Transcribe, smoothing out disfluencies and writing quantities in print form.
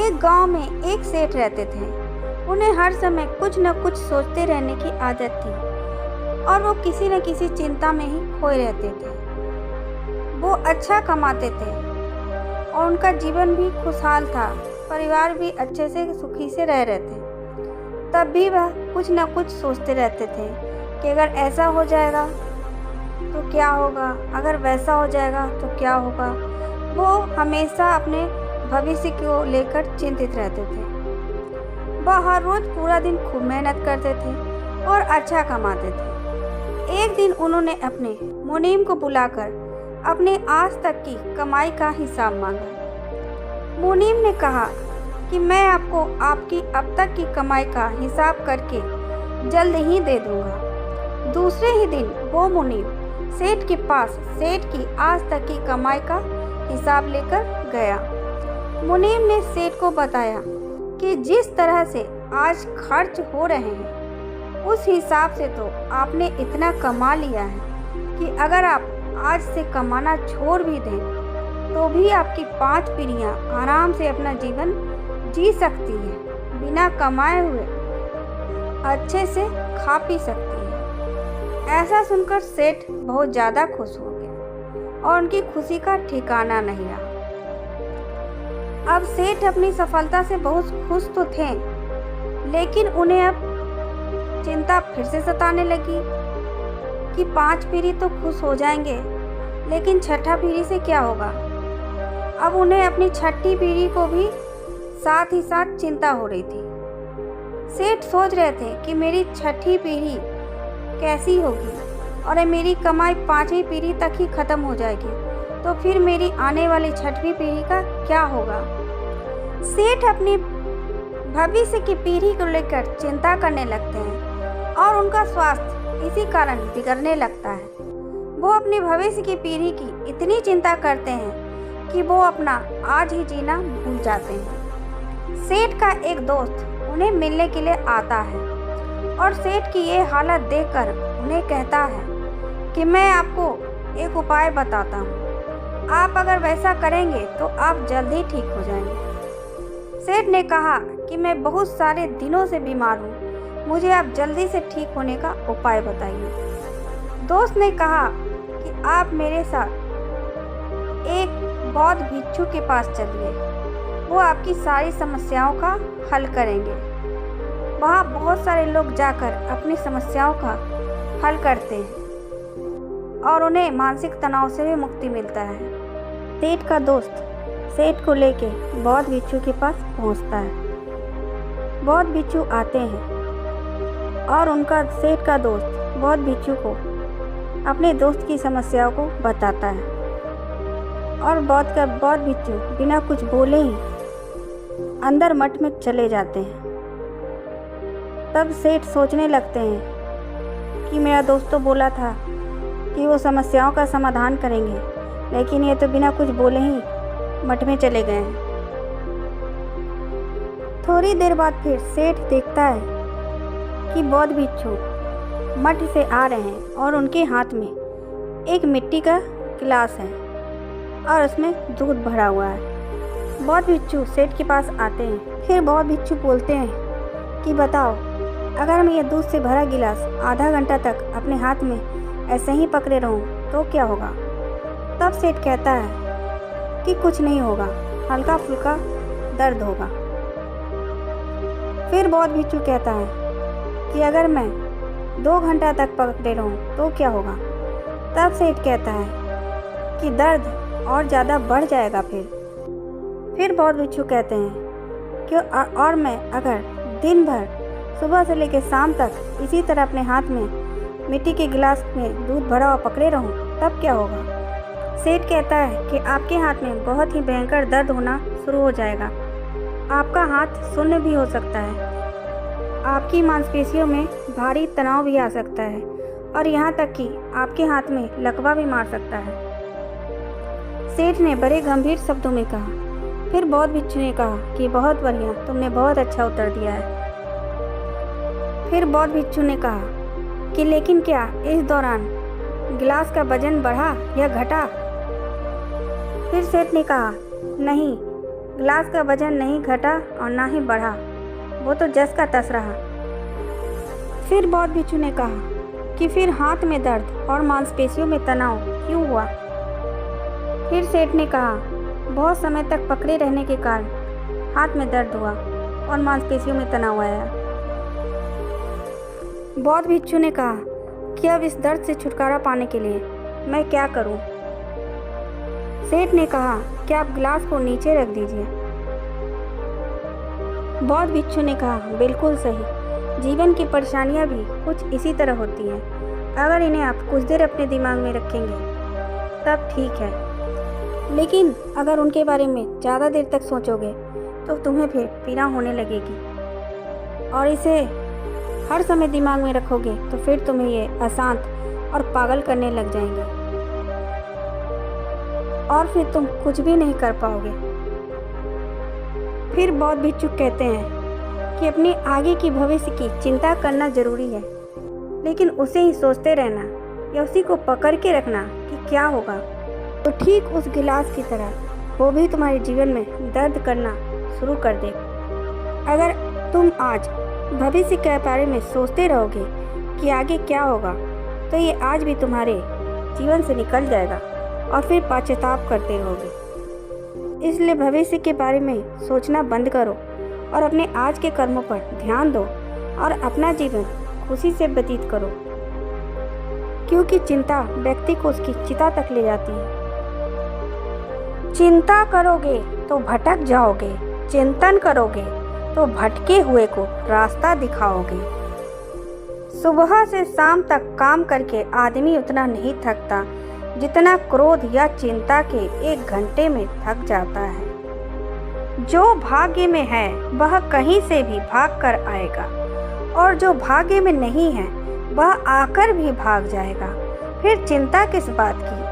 एक गांव में एक सेठ रहते थे। उन्हें हर समय कुछ न कुछ सोचते रहने की आदत थी और वो किसी न किसी चिंता में ही खोए रहते थे। वो अच्छा कमाते थे और उनका जीवन भी खुशहाल था। परिवार भी अच्छे से सुखी से रह रहे थे। तब भी वह कुछ न कुछ सोचते रहते थे कि अगर ऐसा हो जाएगा तो क्या होगा, अगर वैसा हो जाएगा तो क्या होगा। वो हमेशा अपने भविष्य को लेकर चिंतित रहते थे। वह हर रोज पूरा दिन खूब मेहनत करते थे और अच्छा कमाते थे। एक दिन उन्होंने अपने मुनीम को बुलाकर अपने आज तक की कमाई का हिसाब मांगा। मुनीम ने कहा कि मैं आपको आपकी अब तक की कमाई का हिसाब करके जल्द ही दे दूंगा। दूसरे ही दिन वो मुनीम सेठ के पास सेठ की आज तक की कमाई का हिसाब लेकर गया। मुनीम ने सेठ को बताया कि जिस तरह से आज खर्च हो रहे हैं उस हिसाब से तो आपने इतना कमा लिया है कि अगर आप आज से कमाना छोड़ भी दें तो भी आपकी 5 पीढ़ियां आराम से अपना जीवन जी सकती हैं, बिना कमाए हुए अच्छे से खा पी सकती हैं। ऐसा सुनकर सेठ बहुत ज़्यादा खुश हो गया और उनकी खुशी का ठिकाना नहीं रहा। अब सेठ अपनी सफलता से बहुत खुश तो थे, लेकिन उन्हें अब चिंता फिर से सताने लगी कि 5 पीढ़ी तो खुश हो जाएंगे, लेकिन छठा पीढ़ी से क्या होगा। अब उन्हें अपनी छठी पीढ़ी को भी साथ ही साथ चिंता हो रही थी। सेठ सोच रहे थे कि मेरी छठी पीढ़ी कैसी होगी और मेरी कमाई 5वीं पीढ़ी तक ही खत्म हो जाएगी, तो फिर मेरी आने वाली छठवीं पीढ़ी का क्या होगा। सेठ अपनी भविष्य की पीढ़ी को लेकर चिंता करने लगते हैं और उनका स्वास्थ्य इसी कारण बिगड़ने लगता है। वो अपनी भविष्य की पीढ़ी की इतनी चिंता करते हैं कि वो अपना आज ही जीना भूल जाते हैं। सेठ का एक दोस्त उन्हें मिलने के लिए आता है और सेठ की ये हालत देखकर उन्हें कहता है कि मैं आपको एक उपाय बताता हूँ, आप अगर वैसा करेंगे तो आप जल्द ही ठीक हो जाएंगे। सेठ ने कहा कि मैं बहुत सारे दिनों से बीमार हूँ, मुझे आप जल्दी से ठीक होने का उपाय बताइए। दोस्त ने कहा कि आप मेरे साथ एक बौद्ध भिक्षु के पास चलिए, वो आपकी सारी समस्याओं का हल करेंगे। वहाँ बहुत सारे लोग जाकर अपनी समस्याओं का हल करते हैं और उन्हें मानसिक तनाव से भी मुक्ति मिलता है। सेठ का दोस्त सेठ को लेके बौद्ध भिक्षु के पास पहुँचता है। बौद्ध भिक्षु आते हैं और उनका सेठ का दोस्त बौद्ध भिक्षु को अपने दोस्त की समस्याओं को बताता है और बौद्ध भिक्षु बिना कुछ बोले ही अंदर मठ में चले जाते हैं। तब सेठ सोचने लगते हैं कि मेरा दोस्त तो बोला था कि वो समस्याओं का समाधान करेंगे, लेकिन ये तो बिना कुछ बोले ही मठ में चले गए हैं। थोड़ी देर बाद फिर सेठ देखता है कि बौद्ध भिक्षु मठ से आ रहे हैं और उनके हाथ में एक मिट्टी का गिलास है और उसमें दूध भरा हुआ है। बौद्ध भिक्षु सेठ के पास आते हैं। फिर बौद्ध भिक्षु बोलते हैं कि बताओ, अगर मैं ये दूध से भरा गिलास आधा घंटा तक अपने हाथ में ऐसे ही पकड़े रहूं तो क्या होगा। तब सेठ कहता है कि कुछ नहीं होगा, हल्का फुल्का दर्द होगा। फिर बौद्ध भिक्षु कहता है कि अगर मैं 2 घंटा तक पकड़े रहूं तो क्या होगा। तब सेठ कहता है कि दर्द और ज़्यादा बढ़ जाएगा। फिर बौद्ध भिक्षु कहते हैं कि और मैं अगर दिन भर सुबह से लेकर शाम तक इसी तरह अपने हाथ में मिट्टी के गिलास में दूध भरा हुआ पकड़े रहूं तब क्या होगा। सेठ कहता है कि आपके हाथ में बहुत ही भयंकर दर्द होना शुरू हो जाएगा, आपका हाथ शून्य भी हो सकता है, आपकी मांसपेशियों में भारी तनाव भी आ सकता है और यहाँ तक कि आपके हाथ में लकवा भी मार सकता है। सेठ ने बड़े गंभीर शब्दों में कहा। फिर बौद्ध भिक्षु ने कहा कि बहुत बढ़िया, तुमने बहुत अच्छा उत्तर दिया है। फिर बौद्ध भिक्षु ने कहा कि लेकिन क्या इस दौरान गिलास का वजन बढ़ा या घटा। फिर सेठ ने कहा नहीं, गिलास का वजन नहीं घटा और ना ही बढ़ा, वो तो जस का तस रहा। फिर बौद्ध भिक्षु ने कहा कि फिर हाथ में दर्द और मांसपेशियों में तनाव क्यों हुआ? फिर सेठ ने कहा, बहुत समय तक पकड़े रहने के कारण हाथ में दर्द हुआ और मांसपेशियों में तनाव आया। बौद्ध भिक्षु ने कहा कि अब इस दर्द से छुटकारा पाने के लिए मैं क्या करूं? सेठ ने कहा कि आप गिलास को नीचे रख दीजिए। बौद्ध भिक्षु ने कहा, बिल्कुल सही, जीवन की परेशानियां भी कुछ इसी तरह होती हैं। अगर इन्हें आप कुछ देर अपने दिमाग में रखेंगे तब ठीक है, लेकिन अगर उनके बारे में ज़्यादा देर तक सोचोगे तो तुम्हें फिर पीड़ा होने लगेगी और इसे हर समय दिमाग में रखोगे तो फिर तुम्हें ये अशांत और पागल करने लग जाएंगे और फिर तुम कुछ भी नहीं कर पाओगे। फिर बौद्ध भिक्षु कहते हैं कि अपने आगे की भविष्य की चिंता करना जरूरी है, लेकिन उसे ही सोचते रहना या उसी को पकड़ के रखना कि क्या होगा, तो ठीक उस गिलास की तरह वो भी तुम्हारे जीवन में दर्द करना शुरू कर देगा। अगर तुम आज भविष्य के बारे में सोचते रहोगे कि आगे क्या होगा, तो ये आज भी तुम्हारे जीवन से निकल जाएगा और फिर पश्चाताप करते रहोगे। इसलिए भविष्य के बारे में सोचना बंद करो और अपने आज के कर्मों पर ध्यान दो और अपना जीवन खुशी से व्यतीत करो, क्योंकि चिंता व्यक्ति को उसकी चिता तक ले जाती है। चिंता करोगे तो भटक जाओगे, चिंतन करोगे तो भटके हुए को रास्ता दिखाओगे। सुबह से शाम तक काम करके आदमी उतना नहीं थकता जितना क्रोध या चिंता के 1 घंटे में थक जाता है। जो भाग्य में है वह कहीं से भी भाग कर आएगा और जो भाग्य में नहीं है वह आकर भी भाग जाएगा। फिर चिंता किस बात की?